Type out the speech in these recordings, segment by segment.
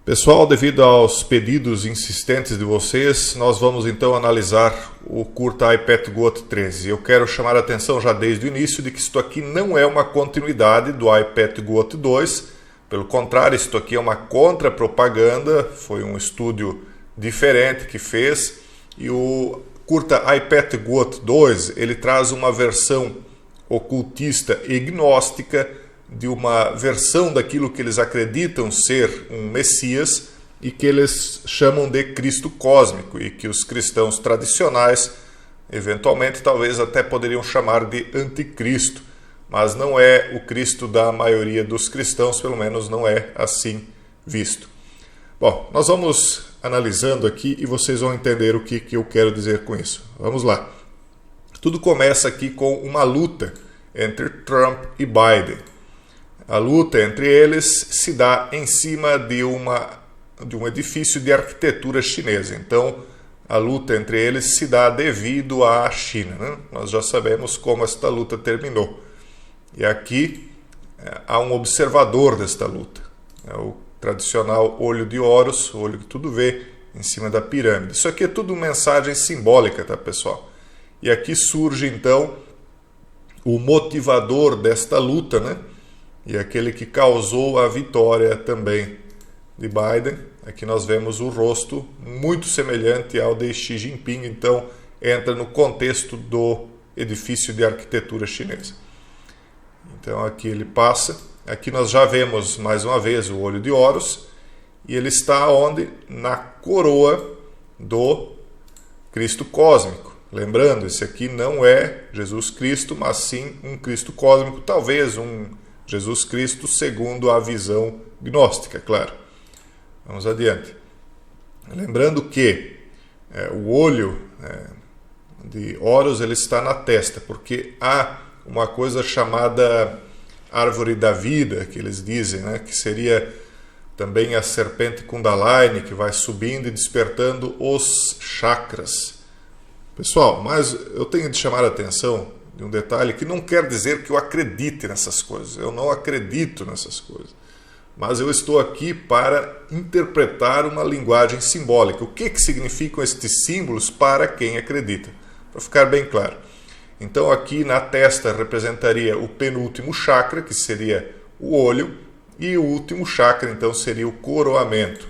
Pessoal, devido aos pedidos insistentes de vocês, nós vamos então analisar o curta iPetGoat 13. Eu quero chamar a atenção já desde o início de que isto aqui não é uma continuidade do iPetGoat 2. Pelo contrário, isto aqui é uma contra-propaganda, foi um estúdio diferente que fez. E o curta iPetGoat 2, ele traz uma versão ocultista e gnóstica de uma versão daquilo que eles acreditam ser um Messias e que eles chamam de Cristo cósmico e que os cristãos tradicionais, eventualmente, talvez até poderiam chamar de Anticristo, mas não é o Cristo da maioria dos cristãos, pelo menos não é assim visto. Bom, nós vamos analisando aqui e vocês vão entender o que eu quero dizer com isso. Vamos lá. Tudo começa aqui com uma luta entre Trump e Biden. A luta entre eles se dá em cima de um edifício de arquitetura chinesa. Então, a luta entre eles se dá devido à China, né? Nós já sabemos como esta luta terminou. E aqui há um observador desta luta. É o tradicional olho de Horus, o olho que tudo vê, em cima da pirâmide. Isso aqui é tudo mensagem simbólica, tá, pessoal? E aqui surge, então, o motivador desta luta, né? E aquele que causou a vitória também de Biden. Aqui nós vemos o rosto muito semelhante ao de Xi Jinping, então entra no contexto do edifício de arquitetura chinesa. Então aqui ele passa, aqui nós já vemos mais uma vez o olho de Horus, e ele está onde? Na coroa do Cristo cósmico. Lembrando, esse aqui não é Jesus Cristo, mas sim um Cristo cósmico, talvez um Jesus Cristo segundo a visão gnóstica, claro. Vamos adiante. Lembrando que o olho de Horus ele está na testa, porque há uma coisa chamada árvore da vida, que eles dizem, né, que seria também a serpente Kundalini, que vai subindo e despertando os chakras. Pessoal, mas eu tenho de chamar a atenção de um detalhe que não quer dizer que eu acredite nessas coisas. Eu não acredito nessas coisas. Mas eu estou aqui para interpretar uma linguagem simbólica. O que significam estes símbolos para quem acredita? Para ficar bem claro. Então aqui na testa representaria o penúltimo chakra, que seria o olho, e o último chakra então seria o coroamento.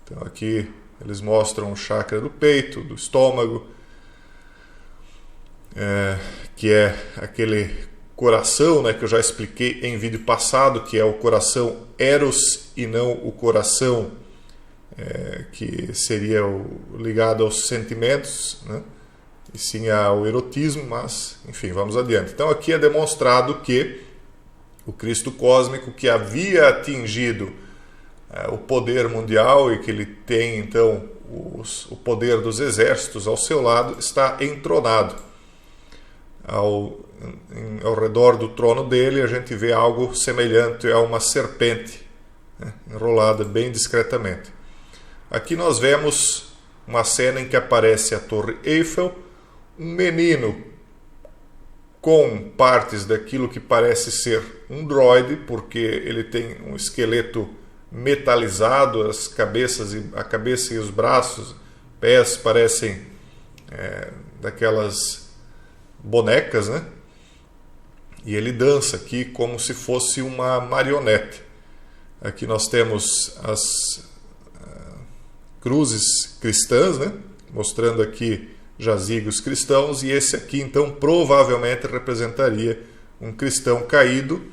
Então aqui eles mostram o chakra do peito, do estômago, que é aquele coração, né, que eu já expliquei em vídeo passado, que é o coração Eros e não o coração que seria ligado aos sentimentos, né, e sim ao erotismo, mas enfim, vamos adiante. Então aqui é demonstrado que o Cristo cósmico, que havia atingido o poder mundial e que ele tem então o poder dos exércitos ao seu lado, está entronado. Ao redor do trono dele a gente vê algo semelhante a uma serpente, né, enrolada bem discretamente. Aqui nós vemos uma cena em que aparece a Torre Eiffel, um menino com partes daquilo que parece ser um droide, porque ele tem um esqueleto metalizado, a cabeça e os braços, pés parecem daquelas bonecas, né? E ele dança aqui como se fosse uma marionete. Aqui nós temos as cruzes cristãs, né? Mostrando aqui jazigos cristãos, e esse aqui então provavelmente representaria um cristão caído.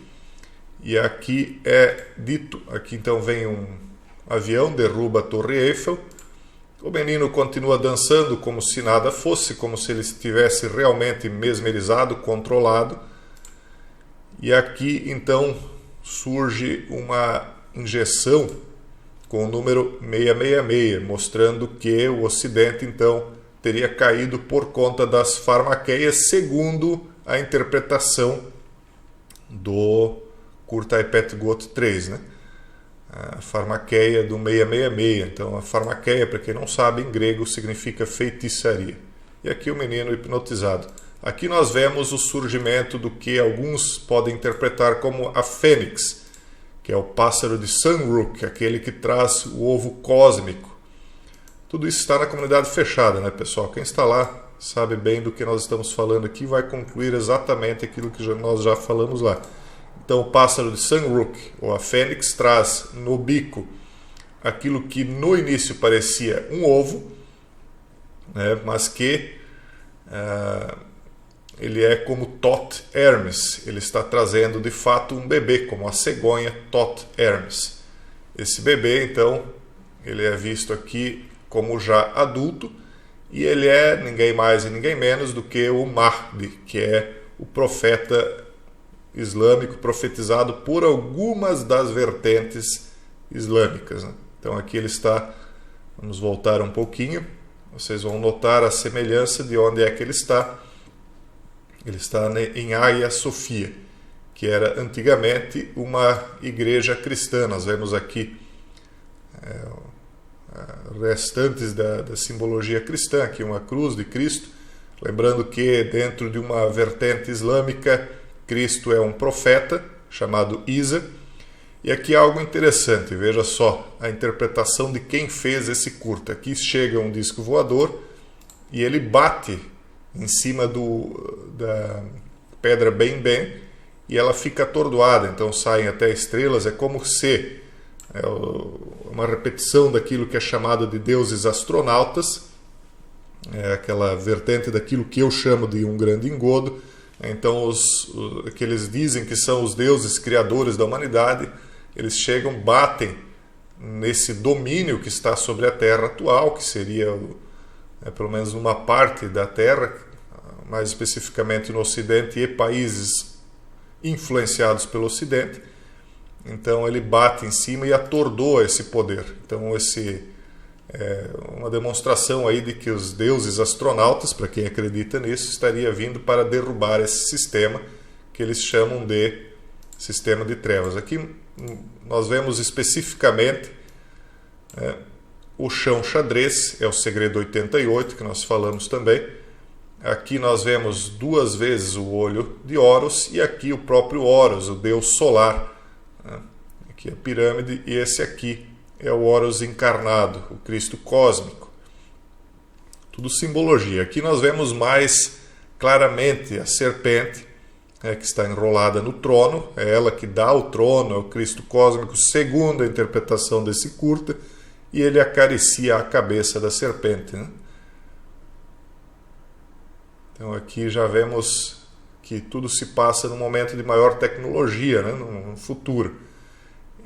E aqui é dito, aqui então vem um avião, derruba a Torre Eiffel. O menino continua dançando como se nada fosse, como se ele estivesse realmente mesmerizado, controlado. E aqui, então, surge uma injeção com o número 666, mostrando que o Ocidente, então, teria caído por conta das farmaqueias, segundo a interpretação do curta iPetGoat 3, né? A farmaqueia do 666. Então, a farmaqueia, para quem não sabe, em grego significa feitiçaria. E aqui o menino hipnotizado. Aqui nós vemos o surgimento do que alguns podem interpretar como a fênix, que é o pássaro de Sunrook, aquele que traz o ovo cósmico. Tudo isso está na comunidade fechada, né, pessoal? Quem está lá sabe bem do que nós estamos falando aqui, vai concluir exatamente aquilo que nós já falamos lá. Então, o pássaro de Sunrook, ou a fênix, traz no bico aquilo que no início parecia um ovo, né, mas que ele é como Thoth Hermes, ele está trazendo de fato um bebê, como a cegonha Thoth Hermes. Esse bebê, então, ele é visto aqui como já adulto, e ele é ninguém mais e ninguém menos do que o Mahdi, que é o profeta islâmico profetizado por algumas das vertentes islâmicas, né? Então aqui ele está, vamos voltar um pouquinho, vocês vão notar a semelhança de onde é que ele está. Ele está em Hagia Sophia, que era antigamente uma igreja cristã. Nós vemos aqui restantes da simbologia cristã, aqui uma cruz de Cristo, lembrando que dentro de uma vertente islâmica, Cristo é um profeta chamado Isa. E aqui algo interessante, veja só a interpretação de quem fez esse curta. Aqui chega um disco voador e ele bate em cima da pedra bem e ela fica atordoada, então saem até estrelas. É como se uma repetição daquilo que é chamado de deuses astronautas, aquela vertente daquilo que eu chamo de um grande engodo. Então que eles dizem que são os deuses criadores da humanidade, eles chegam, batem nesse domínio que está sobre a Terra atual, que seria pelo menos uma parte da Terra, mais especificamente no Ocidente e países influenciados pelo Ocidente. Então ele bate em cima e atordoa esse poder. Então esse é uma demonstração aí de que os deuses astronautas, para quem acredita nisso, estaria vindo para derrubar esse sistema que eles chamam de sistema de trevas. Aqui nós vemos especificamente o chão xadrez, é o segredo 88 que nós falamos também. Aqui nós vemos duas vezes o olho de Horus e aqui o próprio Horus, o deus solar. Aqui a pirâmide, e esse aqui é o Horus encarnado, o Cristo cósmico. Tudo simbologia. Aqui nós vemos mais claramente a serpente, que está enrolada no trono. É ela que dá o trono ao Cristo cósmico, segundo a interpretação desse curta, e ele acaricia a cabeça da serpente, né? Então aqui já vemos que tudo se passa num momento de maior tecnologia, né, no futuro.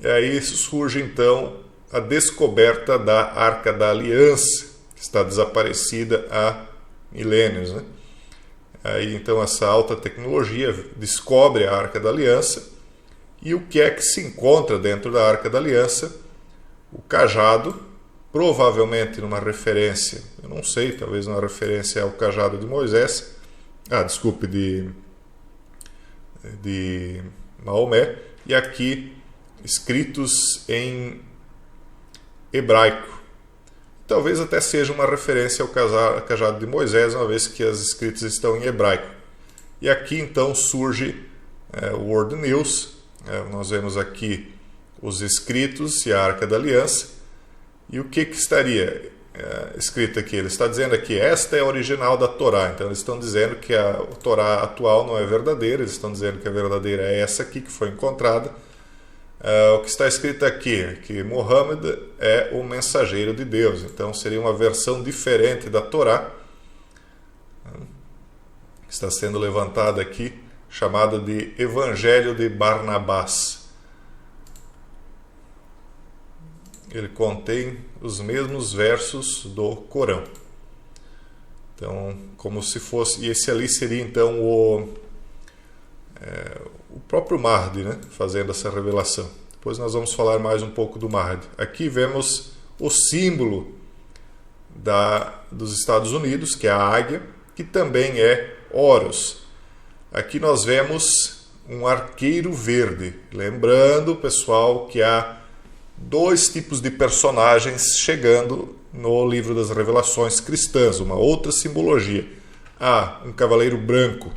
E aí surge então a descoberta da Arca da Aliança, que está desaparecida há milênios, né? Aí então essa alta tecnologia descobre a Arca da Aliança, e o que é que se encontra dentro da Arca da Aliança? O cajado, provavelmente numa referência, eu não sei, talvez uma referência ao cajado de Moisés, de Maomé, e aqui escritos em hebraico. Talvez até seja uma referência ao cajado de Moisés, uma vez que as escritas estão em hebraico. E aqui então surge o World News. Nós vemos aqui os escritos e a Arca da Aliança. E o que estaria escrito aqui? Ele está dizendo aqui, esta é a original da Torá. Então eles estão dizendo que a Torá atual não é verdadeira, eles estão dizendo que a verdadeira é essa aqui que foi encontrada. O que está escrito aqui, que Muhammad é o mensageiro de Deus. Então seria uma versão diferente da Torá, que está sendo levantada aqui, chamada de Evangelho de Barnabás. Ele contém os mesmos versos do Corão. Então, como se fosse... E esse ali seria, então, o próprio Mahdi, né, fazendo essa revelação. Depois nós vamos falar mais um pouco do Mahdi. Aqui vemos o símbolo dos Estados Unidos, que é a águia, que também é Horus. Aqui nós vemos um arqueiro verde. Lembrando, pessoal, que há dois tipos de personagens chegando no livro das Revelações cristãs, uma outra simbologia. Há um cavaleiro branco,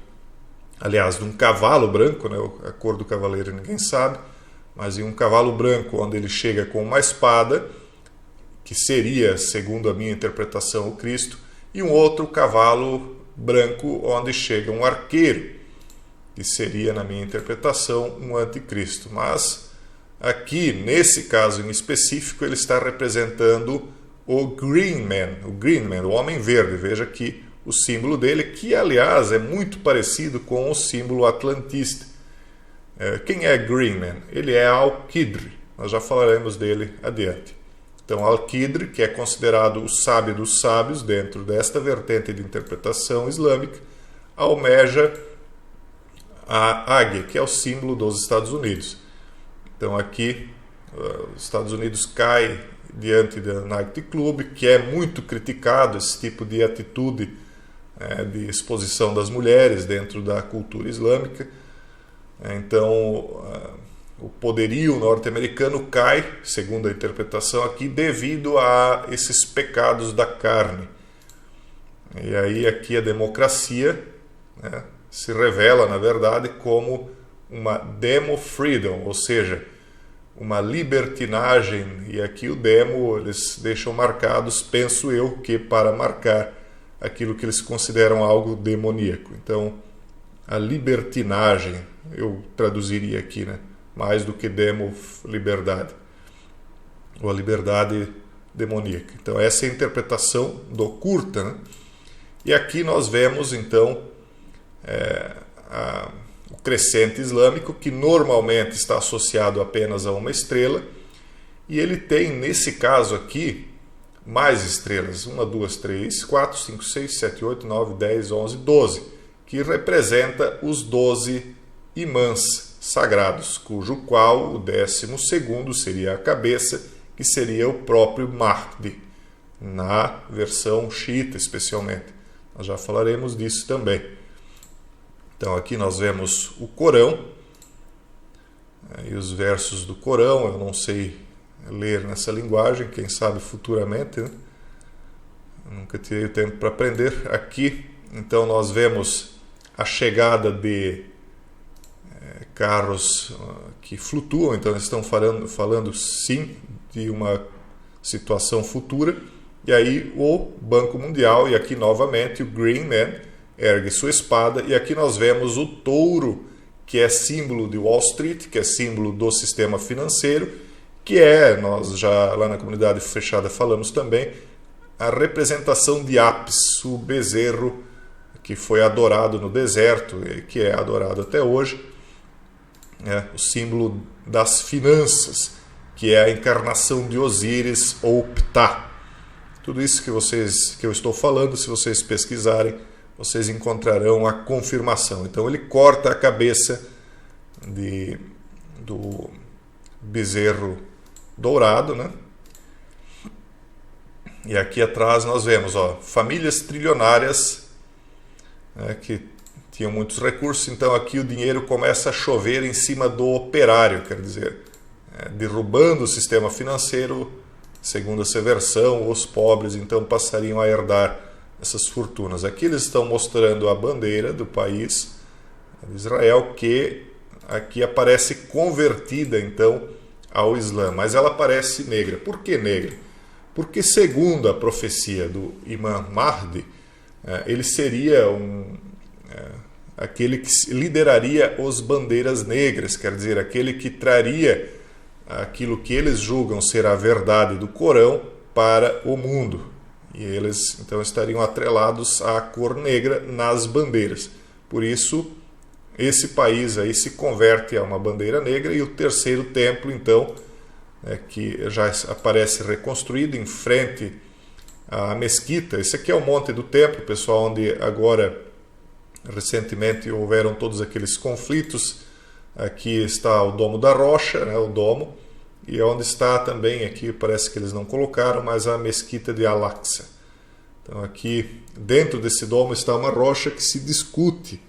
aliás, de um cavalo branco, né? A cor do cavaleiro ninguém sabe, mas em um cavalo branco, onde ele chega com uma espada, que seria, segundo a minha interpretação, o Cristo, e um outro cavalo branco, onde chega um arqueiro, que seria, na minha interpretação, um anticristo. Mas aqui, nesse caso em específico, ele está representando o Green Man, o Homem Verde. Veja aqui o símbolo dele, que aliás é muito parecido com o símbolo atlantista. Quem é Green Man? Ele é Al-Qidr, nós já falaremos dele adiante. Então, Al-Qidr, que é considerado o sábio dos sábios dentro desta vertente de interpretação islâmica, almeja a águia, que é o símbolo dos Estados Unidos. Então, aqui, os Estados Unidos cai diante da Night Club, que é muito criticado esse tipo de atitude de exposição das mulheres dentro da cultura islâmica. Então, o poderio norte-americano cai, segundo a interpretação aqui, devido a esses pecados da carne. E aí aqui a democracia, né, se revela, na verdade, como uma demo-freedom, ou seja, uma libertinagem. E aqui o demo eles deixam marcados, penso eu, que para marcar aquilo que eles consideram algo demoníaco. Então, a libertinagem, eu traduziria aqui, né? Mais do que demo, liberdade, ou a liberdade demoníaca. Então, essa é a interpretação do curta, né? E aqui nós vemos, então, o crescente islâmico, que normalmente está associado apenas a uma estrela, e ele tem, nesse caso aqui, mais estrelas, 1, 2, 3, 4, 5, 6, 7, 8, 9, 10, 11, 12, que representa os 12 imãs sagrados, cujo qual o 12º seria a cabeça, que seria o próprio Mahdi, na versão xiita especialmente. Nós já falaremos disso também. Então aqui nós vemos o Corão, e os versos do Corão. Eu não sei ler nessa linguagem, quem sabe futuramente, né? Eu nunca tirei o tempo para aprender. Aqui, então, nós vemos a chegada de carros que flutuam. Então eles estão falando sim de uma situação futura. E aí o Banco Mundial, e aqui novamente o Green Man, ergue sua espada, e aqui nós vemos o touro, que é símbolo de Wall Street, que é símbolo do sistema financeiro, que nós já lá na comunidade fechada falamos também, a representação de Apis, o bezerro que foi adorado no deserto, que é adorado até hoje, o símbolo das finanças, que é a encarnação de Osíris ou Ptah. Tudo isso que eu estou falando, se vocês pesquisarem, vocês encontrarão a confirmação. Então ele corta a cabeça do bezerro dourado, né? E aqui atrás nós vemos famílias trilionárias, né, que tinham muitos recursos. Então aqui o dinheiro começa a chover em cima do operário, quer dizer, derrubando o sistema financeiro. Segundo essa versão, os pobres então passariam a herdar essas fortunas. Aqui eles estão mostrando a bandeira do país de Israel, que aqui aparece convertida então ao Islã, mas ela aparece negra. Por que negra? Porque segundo a profecia do Imã Mahdi, ele seria aquele que lideraria os bandeiras negras, quer dizer, aquele que traria aquilo que eles julgam ser a verdade do Corão para o mundo. E eles então estariam atrelados à cor negra nas bandeiras. Por isso, esse país aí se converte a uma bandeira negra. E o terceiro templo, então, que já aparece reconstruído em frente à mesquita. Esse aqui é o Monte do Templo, pessoal, onde agora, recentemente, houveram todos aqueles conflitos. Aqui está o Domo da Rocha, o Domo, e onde está também, aqui parece que eles não colocaram, mas a mesquita de Al-Aqsa. Então aqui dentro desse domo está uma rocha que se discute.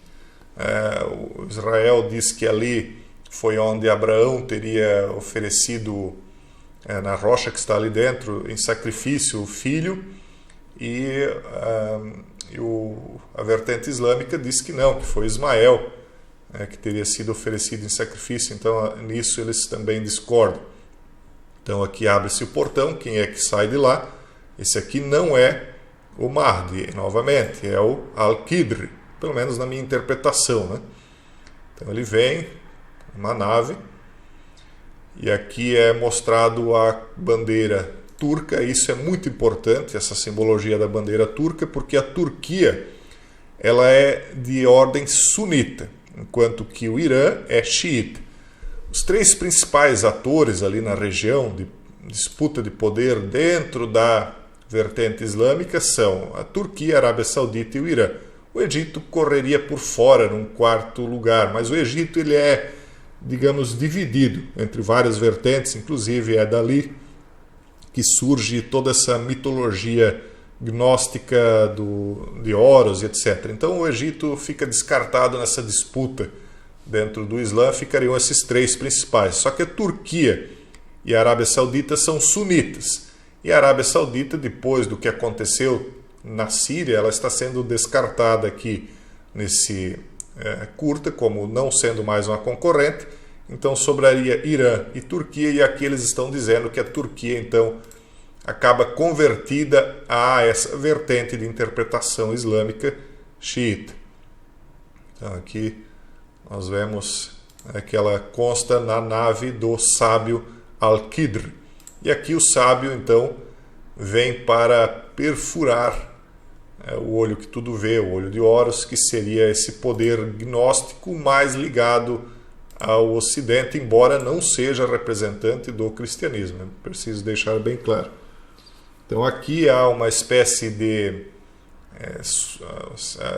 O Israel diz que ali foi onde Abraão teria oferecido, na rocha que está ali dentro, em sacrifício o filho, e a vertente islâmica diz que não, que foi Ismael, que teria sido oferecido em sacrifício, então nisso eles também discordam. Então aqui abre-se o portão, quem é que sai de lá? Esse aqui não é o Mahdi, novamente, é o Al-Qidr, pelo menos na minha interpretação, né? Então ele vem, uma nave, e aqui é mostrado a bandeira turca. Isso é muito importante, essa simbologia da bandeira turca, porque a Turquia ela é de ordem sunita, enquanto que o Irã é xiita. Os três principais atores ali na região de disputa de poder dentro da vertente islâmica são a Turquia, a Arábia Saudita e o Irã. O Egito correria por fora num quarto lugar, mas o Egito ele é, digamos, dividido entre várias vertentes, inclusive é dali que surge toda essa mitologia gnóstica de Horus e etc. Então o Egito fica descartado nessa disputa. Dentro do Islã ficariam esses três principais. Só que a Turquia e a Arábia Saudita são sunitas. E a Arábia Saudita, depois do que aconteceu na Síria, ela está sendo descartada aqui nesse curta, como não sendo mais uma concorrente. Então sobraria Irã e Turquia, e aqui eles estão dizendo que a Turquia, então, acaba convertida a essa vertente de interpretação islâmica xiita. Então aqui nós vemos que ela consta na nave do sábio Al-Qidr. E aqui o sábio, então, vem para perfurar o olho que tudo vê, o olho de Horus, que seria esse poder gnóstico mais ligado ao Ocidente, embora não seja representante do cristianismo. Preciso deixar bem claro. Então aqui há uma espécie de...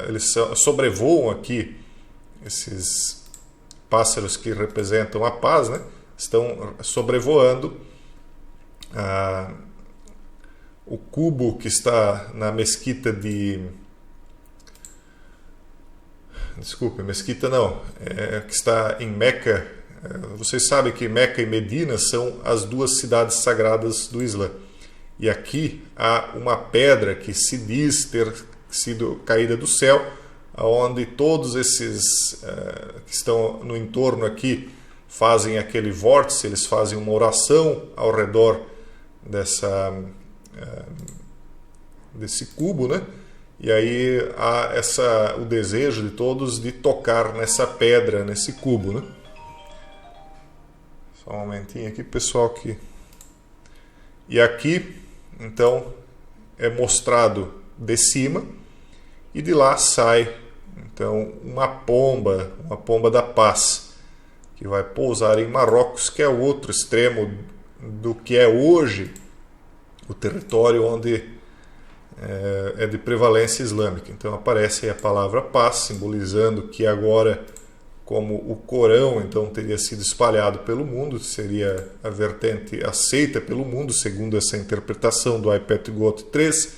eles sobrevoam aqui, esses pássaros que representam a paz, né? Estão sobrevoando o cubo que está na mesquita de... Desculpe, mesquita não, que está em Meca. Vocês sabem que Meca e Medina são as duas cidades sagradas do Islã. E aqui há uma pedra que se diz ter sido caída do céu, onde todos esses que estão no entorno aqui fazem aquele vórtice, eles fazem uma oração ao redor desse cubo, né? E aí há o desejo de todos de tocar nessa pedra, nesse cubo, né? Só um momentinho aqui, pessoal. E aqui, então, é mostrado de cima, e de lá sai, então, uma pomba da paz, que vai pousar em Marrocos, que é o outro extremo do que é hoje o território onde é de prevalência islâmica. Então aparece aí a palavra paz, simbolizando que agora, como o Corão então teria sido espalhado pelo mundo, seria a vertente aceita pelo mundo, segundo essa interpretação do iPetGoat 3.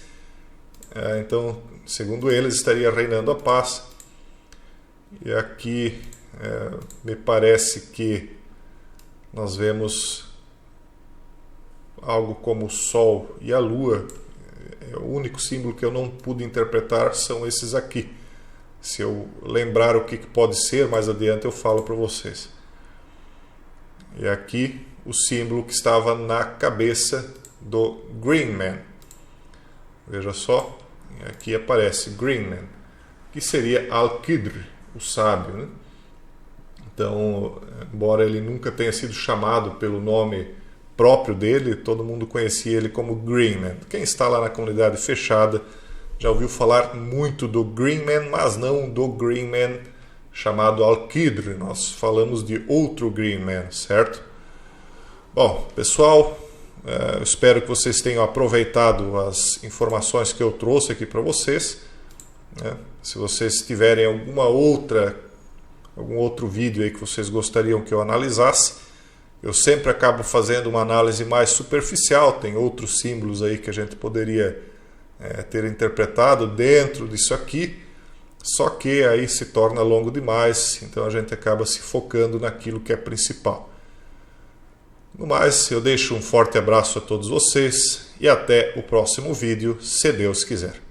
Então, segundo eles, estaria reinando a paz. E aqui me parece que nós vemos algo como o Sol e a Lua. O único símbolo que eu não pude interpretar são esses aqui. Se eu lembrar o que pode ser, mais adiante eu falo para vocês. E aqui o símbolo que estava na cabeça do Green Man. Veja só, aqui aparece Green Man, que seria Al-Qidr, o sábio, né? Então, embora ele nunca tenha sido chamado pelo nome próprio dele, todo mundo conhecia ele como Green Man. Quem está lá na comunidade fechada já ouviu falar muito do Green Man, mas não do Green Man chamado Al-Qidr. Nós falamos de outro Green Man, certo? Bom, pessoal, eu espero que vocês tenham aproveitado as informações que eu trouxe aqui para vocês. Se vocês tiverem algum outro vídeo aí que vocês gostariam que eu analisasse, eu sempre acabo fazendo uma análise mais superficial. Tem outros símbolos aí que a gente poderia ter interpretado dentro disso aqui, só que aí se torna longo demais, então a gente acaba se focando naquilo que é principal. No mais, eu deixo um forte abraço a todos vocês e até o próximo vídeo, se Deus quiser.